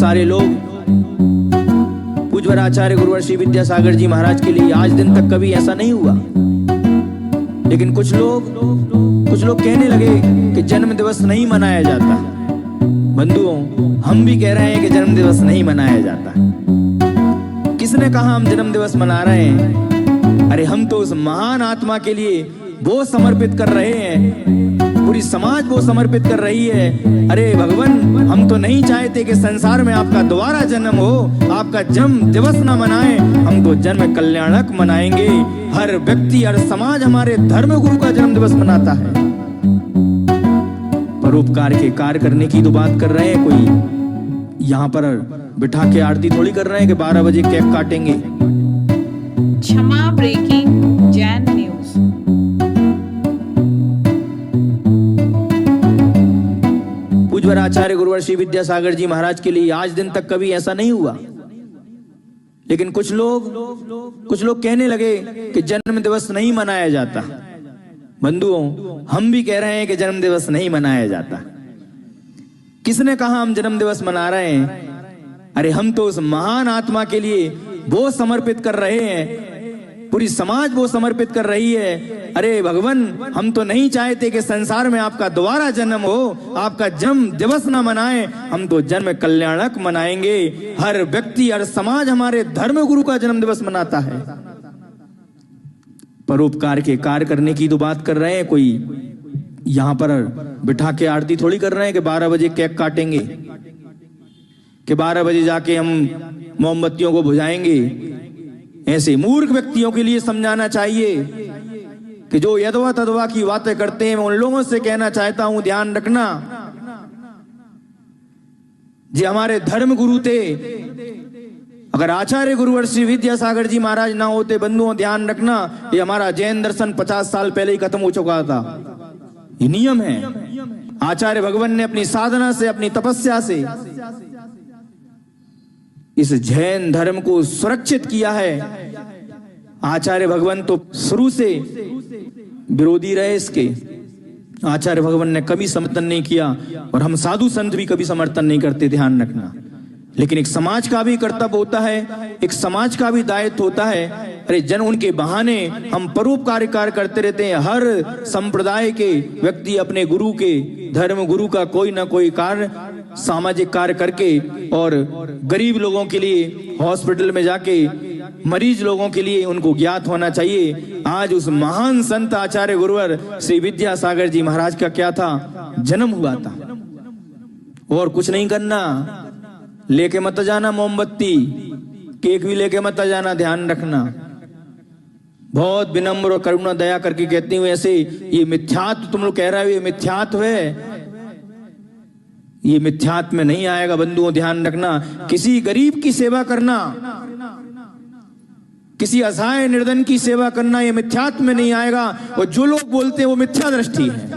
सारे लोग पूज्य आचार्य गुरुवर श्री विद्यासागर जी महाराज के लिए आज दिन तक कभी ऐसा नहीं हुआ। लेकिन कुछ लोग कहने लगे कि जन्म दिवस नहीं मनाया जाता। बंधुओं, हम भी कह रहे हैं कि जन्म दिवस नहीं मनाया जाता। किसने कहा हम जन्म दिवस मना रहे हैं? अरे हम तो उस महान आत्मा के लिए वो समर्पित कर रहे हैं, पूरी समाज वो समर्पित कर रही है। अरे भगवान, हम तो नहीं चाहते कि संसार में आपका दोबारा जन्म हो, आपका जन्म दिवस ना मनाएं, हम तो जन्म कल्याणक मनाएंगे। हर व्यक्ति, हर समाज हमारे धर्म गुरु का जन्म दिवस मनाता है। परोपकार के कार्य करने की तो बात कर रहे हैं, कोई यहाँ पर बिठा के आरती थोड़ी कर रहे हैं कि 12 बजे केक काटेंगे। क्षमा ब्रेकिंग जैन न्यूज। पूज्य आचार्य गुरुवर श्री विद्यासागर जी महाराज के लिए आज दिन तक कभी ऐसा नहीं हुआ। लेकिन कुछ लोग कहने लगे कि जन्म दिवस नहीं मनाया जाता। बंधुओं, हम भी कह रहे हैं कि जन्म दिवस नहीं मनाया जाता। किसने कहा हम जन्म दिवस मना रहे हैं? अरे हम तो उस महान आत्मा के लिए वो समर्पित कर रहे हैं, पूरी समाज वो समर्पित कर रही है। अरे भगवान, हम तो नहीं चाहते कि संसार में आपका दोबारा जन्म हो, आपका जन्म दिवस ना मनाएं, हम तो जन्म कल्याणक मनाएंगे। हर व्यक्ति, हर समाज हमारे धर्म गुरु का जन्म दिवस मनाता है। परोपकार के कार्य करने की तो बात कर रहे हैं, कोई यहाँ पर बिठा के आरती थोड़ी कर रहे हैं कि 12 बजे केक काटेंगे, कि 12 बजे जाके हम मोमबत्तियों को बुझाएंगे। ऐसे मूर्ख व्यक्तियों के लिए समझाना चाहिए कि जो यदवा तदवा की बातें करते हैं, मैं उन लोगों से कहना चाहता हूं, ध्यान रखना, जी हमारे धर्म गुरु थे। अगर आचार्य गुरुवर श्री विद्यासागर जी महाराज ना होते, बंधुओं ध्यान रखना, ये हमारा जैन दर्शन 50 साल पहले ही खत्म हो चुका था। ये नियम है। आचार्य भगवान ने अपनी साधना से, अपनी तपस्या से इस जैन धर्म को सुरक्षित किया है। आचार्य भगवान तो शुरू से विरोधी रहे इसके। आचार्य भगवान ने कभी समर्थन नहीं किया और हम साधु संत भी कभी समर्थन नहीं करते, ध्यान रखना। लेकिन एक समाज का भी कर्तव्य होता है, एक समाज का भी दायित्व होता है। अरे जन उनके बहाने हम परोपकारी कार्य करते रहते हैं। हर संप्रदाय के व्यक्ति अपने गुरु के, धर्म गुरु का कोई ना कोई कार्य, सामाजिक कार्य करके, और गरीब लोगों के लिए हॉस्पिटल में जाके, मरीज लोगों के लिए उनको ज्ञात होना चाहिए। आज उस महान संत आचार्य गुरुवर श्री विद्यासागर जी महाराज का क्या था? जन्म हुआ था। और कुछ नहीं करना, लेके मत जाना मोमबत्ती, केक भी लेके मत जाना, ध्यान रखना। बहुत विनम्र और करुणा दया करके कहती हूँ, ऐसे ये मिथ्यात्व तुम लोग कह रहे हो, ये मिथ्यात्व है, ये मिथ्यात्व में नहीं आएगा। बंधुओं ध्यान रखना, किसी गरीब की सेवा करना, किसी असहाय निर्धन की सेवा करना, ये मिथ्यात्व में नहीं आएगा। और जो लोग बोलते हैं वो मिथ्या दृष्टि है।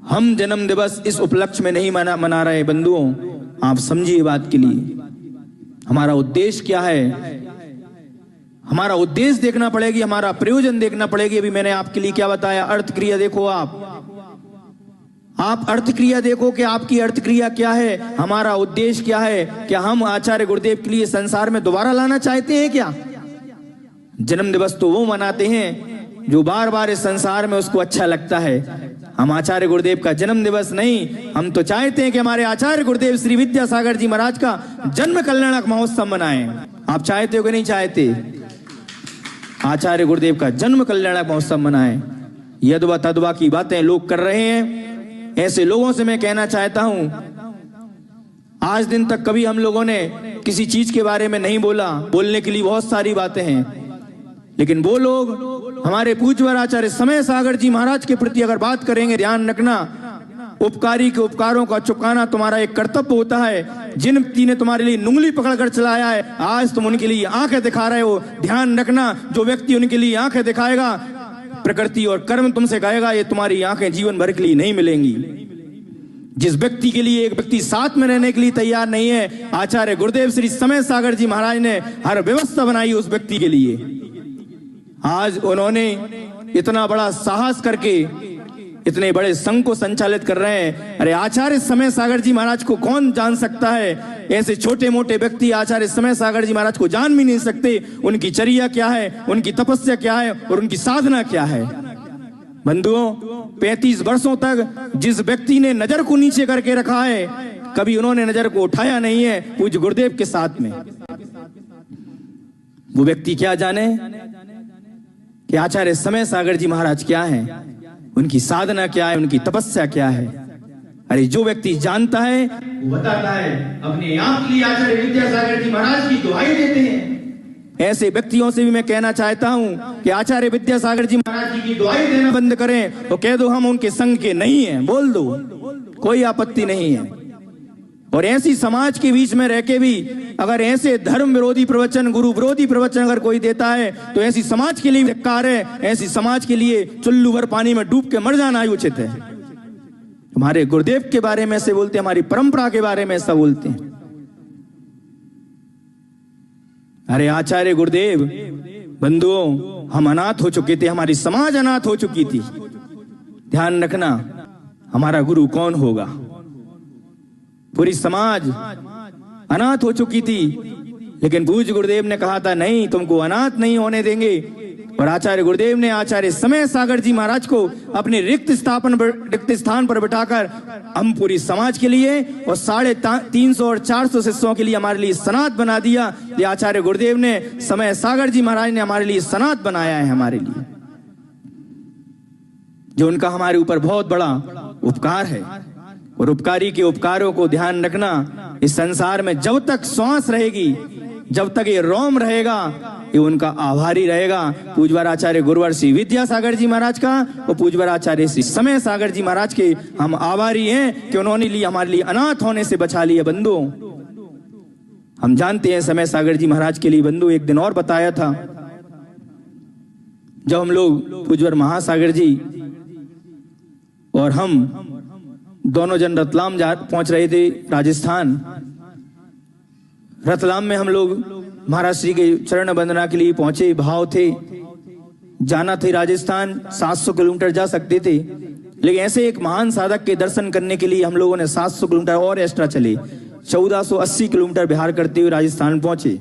हम जन्म दिवस इस उपलक्ष्य में नहीं मना रहे। बंधुओं, आप समझिए बात के लिए हमारा उद्देश्य क्या है। हमारा उद्देश्य देखना पड़ेगी, हमारा प्रयोजन देखना पड़ेगी। अभी मैंने आपके लिए क्या बताया, अर्थ क्रिया देखो। आप अर्थ क्रिया देखो कि आपकी अर्थ क्रिया क्या है, हमारा उद्देश्य क्या है। क्या हम आचार्य गुरुदेव के लिए संसार में दोबारा लाना चाहते हैं क्या? जन्म दिवस तो वो मनाते हैं जो बार बार इस संसार में उसको अच्छा लगता है। हम आचार्य गुरुदेव का जन्म दिवस नहीं, हम तो चाहते हैं कि हमारे आचार्य गुरुदेव श्री विद्यासागर जी महाराज का जन्म कल्याणक महोत्सव मनाएं। आप चाहते हो कि नहीं चाहते? आचार्य गुरुदेव का जन्म कल्याणक महोत्सव मनाएं। यदवा तदवा की बातें लोग कर रहे हैं। ऐसे लोगों से मैं कहना चाहता हूं, आज दिन तक कभी हम लोगों ने किसी चीज के बारे में नहीं बोला। बोलने के लिए बहुत सारी बातें हैं, लेकिन वो लोग हमारे पूज्य आचार्य समय सागर जी महाराज के प्रति अगर बात करेंगे, ध्यान रखना, उपकारी के उपकारों का चुकाना तुम्हारा एक कर्तव्य होता है। जिन व्यक्ति ने तुम्हारे लिए उंगली पकड़कर चलाया है, आज तुम उनके लिए आंखें दिखा रहे हो। ध्यान रखना, जो व्यक्ति उनके लिए आंखें दिखाएगा, प्रकृति और कर्म तुमसे कहेगा ये तुम्हारी आंखें जीवन भर के लिए नहीं मिलेंगी। जिस व्यक्ति के लिए एक व्यक्ति साथ में रहने के लिए तैयार नहीं है, आचार्य गुरुदेव श्री समय सागर जी महाराज ने हर व्यवस्था बनाई उस व्यक्ति के लिए। आज उन्होंने इतना बड़ा साहस करके इतने बड़े संघ को संचालित कर रहे हैं। अरे आचार्य समय सागर जी महाराज को कौन जान सकता है? ऐसे छोटे मोटे व्यक्ति आचार्य समय सागर जी महाराज को जान भी नहीं सकते। उनकी चर्या क्या है, उनकी तपस्या क्या है और उनकी साधना क्या है। बंधुओं, 35 वर्षों तक जिस व्यक्ति ने नजर को नीचे करके रखा है, कभी उन्होंने नजर को उठाया नहीं है पूज्य गुरुदेव के साथ में। वो व्यक्ति क्या जाने कि आचार्य समय सागर जी महाराज क्या है, उनकी साधना क्या है, उनकी तपस्या क्या है। अरे जो व्यक्ति जानता है वो बताता है, अपने आप के लिए आचार्य विद्यासागर जी महाराज की दुहाई देते हैं। ऐसे व्यक्तियों से भी मैं कहना चाहता हूं कि आचार्य विद्यासागर जी महाराज जी की दुहाई देना बंद करें तो कह दो हम उनके संग के नहीं हैं, बोल दो, कोई आपत्ति नहीं है। और ऐसी समाज के बीच में रह के भी अगर ऐसे धर्म विरोधी प्रवचन, गुरु विरोधी प्रवचन अगर कोई देता है तो ऐसी समाज के लिए धिक्कार है। ऐसी समाज के लिए चुल्लू भर पानी में डूब के मर जाना ही उचित है। हमारे गुरुदेव के बारे में ऐसे बोलते हैं, हमारी परंपरा के बारे में ऐसा बोलते हैं। अरे आचार्य गुरुदेव, बंधुओं, हम अनाथ हो चुके थे, हमारी समाज अनाथ हो चुकी थी। ध्यान रखना, हमारा गुरु कौन होगा? पूरी समाज अनाथ हो चुकी थी, लेकिन पूज्य गुरुदेव ने कहा था नहीं, तुमको अनाथ नहीं होने देंगे। और आचार्य गुरुदेव ने आचार्य समय सागर जी महाराज को अपने रिक्त स्थान पर बिठाकर हम पूरी समाज के लिए और 350 और 400 शिष्यों के लिए हमारे लिए सनात बना दिया। ये आचार्य गुरुदेव ने, समय सागर जी महाराज ने हमारे लिए सनात बनाया है, हमारे लिए, जो उनका हमारे ऊपर बहुत बड़ा उपकार है। और उपकारी के उपकारों को ध्यान रखना, इस संसार में जब तक श्वास रहेगी, जब तक ये रोम रहेगा, ये उनका आभारी रहेगा। पूज्यवर आचार्य गुरुवर श्री विद्यासागर जी महाराज का और पूज्यवर आचार्य श्री समय सागर जी महाराज के हम आभारी हैं कि उन्होंने लिए हमारे लिए अनाथ होने से बचा लिया। बंधु, हम जानते हैं समय सागर जी महाराज के लिए बंधु एक दिन और बताया था, जब हम लोग पूज्यवर महासागर जी और हम दोनों जन रतलाम पहुंच रहे थे, राजस्थान। रतलाम में हम लोग महाराज श्री के चरण वंदना के लिए पहुंचे, भाव थे, जाना थे राजस्थान। 700 किलोमीटर जा सकते थे, लेकिन ऐसे एक महान साधक के दर्शन करने के लिए हम लोगों ने 700 किलोमीटर और एक्स्ट्रा चले, 1480 किलोमीटर बिहार करते हुए राजस्थान पहुंचे,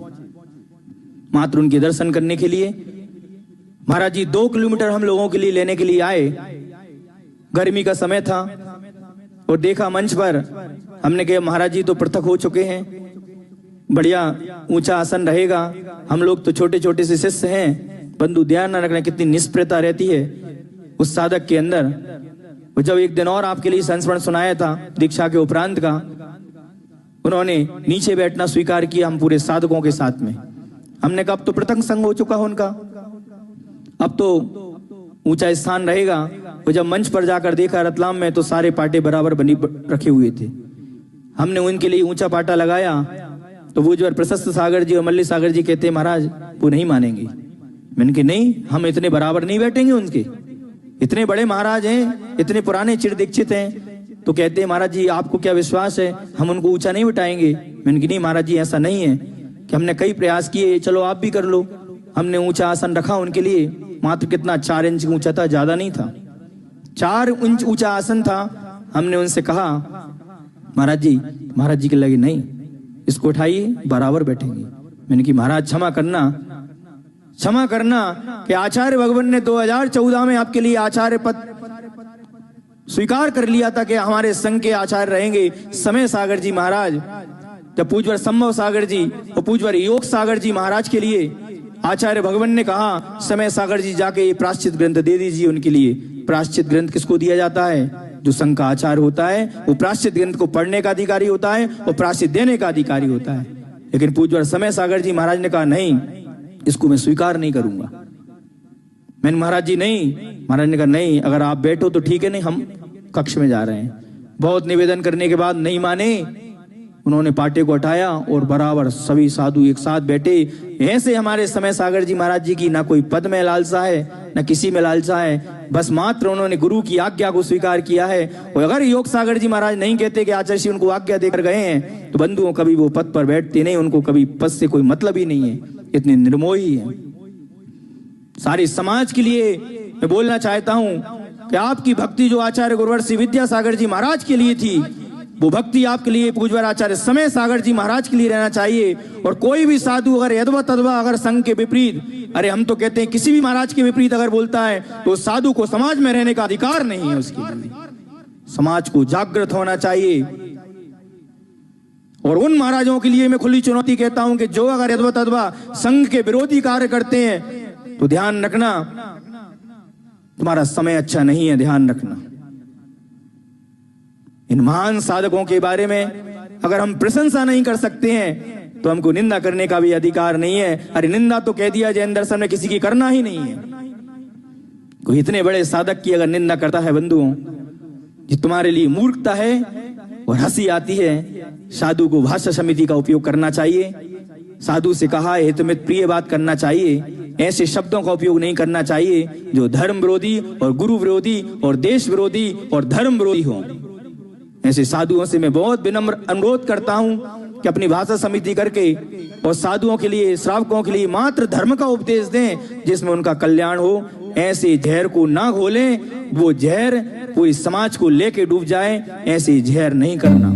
मात्र उनके दर्शन करने के लिए। महाराज जी 2 किलोमीटर हम लोगों के लिए लेने के लिए आए। गर्मी का समय था और देखा मंच पर, हमने कहा महाराज जी तो पृथक हो चुके हैं, बढ़िया ऊंचा आसन रहेगा, हम लोग तो छोटे छोटे से शिष्य हैं। बंधु ध्यान न रखना कितनी निष्प्रियता रहती है उस साधक के अंदर। वो जब एक दिन और आपके लिए संस्मरण सुनाया था दीक्षा के उपरांत का, उन्होंने नीचे बैठना स्वीकार किया हम पूरे साधकों के साथ में। हमने कहा अब तो पृथक संग हो चुका है उनका, अब तो ऊंचा स्थान रहेगा। वो जब मंच पर जाकर देखा रतलाम में, तो सारे पाटे बराबर बनी रखे हुए थे। हमने उनके लिए ऊंचा पाटा लगाया तो वो जो प्रशस्त सागर जी और मल्ली सागर जी कहते महाराज वो नहीं मानेंगे। मैंने कहा नहीं, हम इतने बराबर नहीं बैठेंगे उनके, इतने बड़े महाराज हैं, इतने पुराने चिर दीक्षित हैं। तो कहते हैं महाराज जी आपको क्या विश्वास है, हम उनको ऊंचा नहीं बिठाएंगे। मैंने कहा नहीं महाराज जी, ऐसा नहीं है कि हमने कई प्रयास किए, चलो आप भी कर लो। हमने ऊंचा आसन रखा उनके लिए, मात्र कितना 4 इंच ऊंचा था, ज्यादा नहीं था, 4 इंच ऊंचा आसन था। हमने उनसे कहा महाराज जी के लगे नहीं, इसको उठाइए, बराबर बैठेंगे। मैंने कि महाराज क्षमा करना कि आचार्य भगवान ने 2014 में आपके लिए आचार्य पद स्वीकार कर लिया था कि हमारे संघ के आचार्य रहेंगे समय सागर जी महाराज। जब पूज्यवर संभव सागर जी और पूज्यवर योग सागर जी महाराज के लिए आचार्य भगवान ने कहा समय सागर जी जाके प्रायश्चित ग्रंथ दे दीजिए उनके लिए। प्रायश्चित ग्रंथ किसको दिया जाता है? जो संघ का आचार्य होता है वो प्रायश्चित ग्रंथ को पढ़ने का अधिकारी होता है और प्रायश्चित देने का अधिकारी होता है। लेकिन पूज्यवर समय सागर जी महाराज ने कहा नहीं, इसको मैं स्वीकार नहीं करूंगा। मैंने महाराज जी नहीं, महाराज ने कहा नहीं, अगर आप बैठो तो ठीक है, नहीं हम कक्ष में जा रहे हैं। बहुत निवेदन करने के बाद नहीं माने, उन्होंने पाटे को हटाया और बराबर सभी साधु एक साथ बैठे। ऐसे हमारे समय सागर जी महाराज जी की ना कोई पद में लालसा है ना किसी में लालसा है, बस मात्र उन्होंने गुरु की आज्ञा को स्वीकार किया है। और अगर योग सागर जी महाराज नहीं कहते कि आचार्य जी उनको आज्ञा देकर गए हैं, तो बंधुओं कभी वो पद पर बैठते नहीं, उनको कभी पद से कोई मतलब ही नहीं है, इतने निर्मोही है। सारी समाज के लिए मैं बोलना चाहता हूं कि आपकी भक्ति जो आचार्य गुरुवर्षी विद्यासागर जी महाराज के लिए थी, वो भक्ति आपके लिए पूज्यवर आचार्य समय सागर जी महाराज के लिए रहना चाहिए। और कोई भी साधु अगर यदवा तदवा अगर संघ के विपरीत, अरे हम तो कहते हैं किसी भी महाराज के विपरीत अगर बोलता है तो साधु को समाज में रहने का अधिकार नहीं है। उसके लिए समाज को जागृत होना चाहिए। और उन महाराजों के लिए मैं खुली चुनौती कहता हूं कि जो अगर यदवा तदवा संघ के विरोधी कार्य करते हैं तो ध्यान रखना, तुम्हारा समय अच्छा नहीं है, ध्यान रखना। इन महान साधकों के बारे में अगर हम प्रशंसा नहीं कर सकते हैं तो हमको निंदा करने का भी अधिकार नहीं है। अरे निंदा तो कह दिया जैन दर्शन में किसी की करना ही नहीं है। कोई इतने बड़े साधक की अगर निंदा करता है बंधुओं, ये तुम्हारे लिए मूर्खता है और हंसी आती है। साधु को भाषा समिति का उपयोग करना चाहिए। साधु से कहा है तो मैं प्रिय बात करना चाहिए। ऐसे शब्दों का उपयोग नहीं करना चाहिए जो धर्म विरोधी और गुरु विरोधी और देश विरोधी और धर्म विरोधी हो। ऐसे साधुओं से मैं बहुत विनम्र अनुरोध करता हूं कि अपनी भाषा समिति करके और साधुओं के लिए, श्रावकों के लिए मात्र धर्म का उपदेश दें जिसमें उनका कल्याण हो। ऐसे जहर को ना घोलें, वो जहर पूरी समाज को लेके डूब जाए। ऐसे जहर नहीं करना।